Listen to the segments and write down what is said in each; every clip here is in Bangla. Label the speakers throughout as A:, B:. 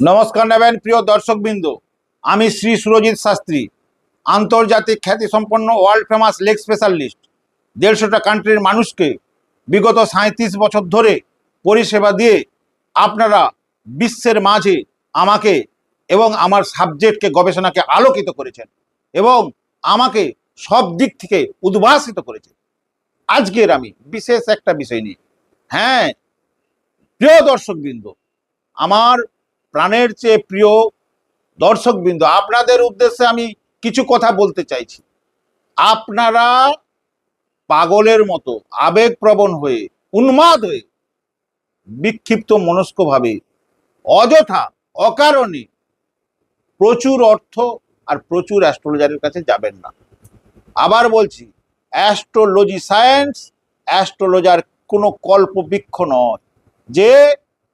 A: নমস্কার নেবেন প্রিয় দর্শকবৃন্দ। আমি শ্রী সুরজিৎ শাস্ত্রী, আন্তর্জাতিক খ্যাতিসম্পন্ন ওয়ার্ল্ড ফেমাস লেগ স্পেশালিস্ট। 150টা কান্ট্রির মানুষকে বিগত 37 বছর ধরে পরিষেবা দিয়ে আপনারা বিশ্বের মাঝে আমাকে এবং আমার সাবজেক্টকে গবেষণাকে আলোকিত করেছেন এবং আমাকে সব দিক থেকে উদ্ভাসিত করেছেন। আজকের আমি বিশেষ একটা বিষয় নিয়ে, হ্যাঁ প্রিয় দর্শকবৃন্দ, আমার প্রাণের চেয়ে প্রিয় দর্শকবৃন্দ, আপনাদের উদ্দেশ্যে আমি কিছু কথা বলতে চাইছি। আপনারা পাগলের মতো আবেগপ্রবণ হয়ে, উন্মাদ হয়ে, বিক্ষিপ্ত মনস্কভাবে অযথা অকারণে প্রচুর অর্থ আর প্রচুর অ্যাস্ট্রোলজারের কাছে যাবেন না। আবার বলছি, অ্যাস্ট্রোলজি সায়েন্স, অ্যাস্ট্রোলজার কোনো কল্পবৃক্ষ নয় যে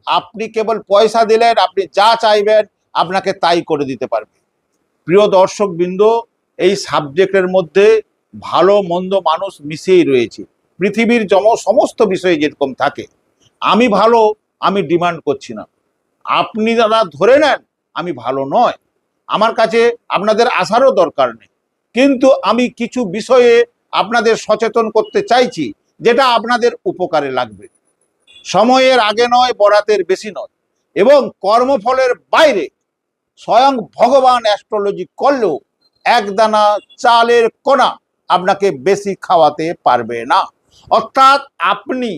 A: আপনি কেবল পয়সা দিলেন, আপনি যা চাইবেন আপনাকে তাই করে দিতে পারবে। প্রিয় দর্শকবৃন্দ, এই সাবজেক্টের মধ্যে ভালো মন্দ মানুষ মিশিয়েই রয়েছে। পৃথিবীর সমস্ত বিষয়ে যেরকম থাকে, আমি ভালো আমি ডিমান্ড করছি না, আপনি যারা ধরে নেন আমি ভালো নয়, আমার কাছে আপনাদের আসারও দরকার নেই, কিন্তু আমি কিছু বিষয়ে আপনাদের সচেতন করতে চাইছি যেটা আপনাদের উপকারে লাগবে। সময়ের আগে নয়, বরাতের বেশি নয়, এবং কর্মফলের বাইরে স্বয়ং ভগবান অ্যাস্ট্রোলজি করলেও একদানা চালের কোনা আপনাকে বেশি খাওয়াতে পারবে না। অর্থাৎ আপনি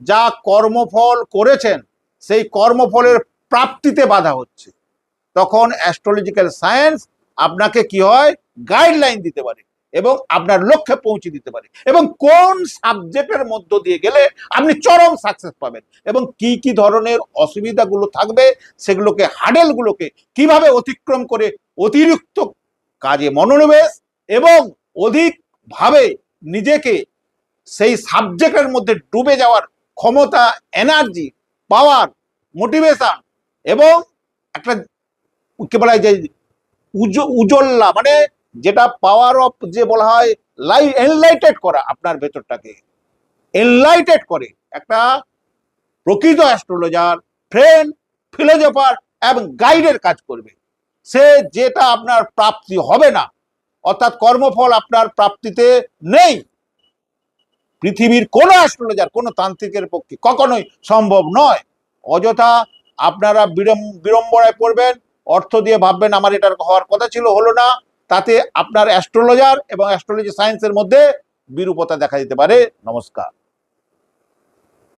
A: যা কর্মফল করেছেন সেই কর্মফলের প্রাপ্তিতে বাধা হচ্ছে, তখন অ্যাস্ট্রোলজিক্যাল সায়েন্স আপনাকে কি হয়, গাইডলাইন দিতে পারে এবং আপনার লক্ষ্যে পৌঁছে দিতে পারে, এবং কোন সাবজেক্টের মধ্য দিয়ে গেলে আপনি চরম সাকসেস পাবেন এবং কি কি ধরনের অসুবিধাগুলো থাকবে সেগুলোকে, হার্ডেলগুলোকে কিভাবে অতিক্রম করে অতিরিক্ত কাজে মনোনিবেশ এবং অধিকভাবে নিজেকে সেই সাবজেক্টের মধ্যে ডুবে যাওয়ার ক্ষমতা, এনার্জি, পাওয়ার, মোটিভেশন এবং একটা কি বলা হয় যে উজ্জ্বলা, মানে যেটা পাওয়ার অফ যে বলা হয় লাইট, এনলাইটেড করা, আপনার ভেতরটাকে এনলাইটেড করে একটা প্রকৃত অ্যাস্ট্রোলজার, ফ্রেন্ড, ফিলোজফার এবং গাইডের কাজ করবে। সে যেটা আপনার প্রাপ্তি হবে না, অর্থাৎ কর্মফল আপনার প্রাপ্তিতে নেই, পৃথিবীর কোনো অ্যাস্ট্রোলজার, কোনো তান্ত্রিকের পক্ষে কখনোই সম্ভব নয়। অযথা আপনারা বিড়ম্বনায় পড়বেন, অর্থ দিয়ে ভাববেন আমার এটার হওয়ার কথা ছিল, হলো না, তাতে আপনার অ্যাস্ট্রোলজার এবং অ্যাস্ট্রোলজি সায়েন্সের মধ্যে বিরূপতা দেখা দিতে পারে। নমস্কার।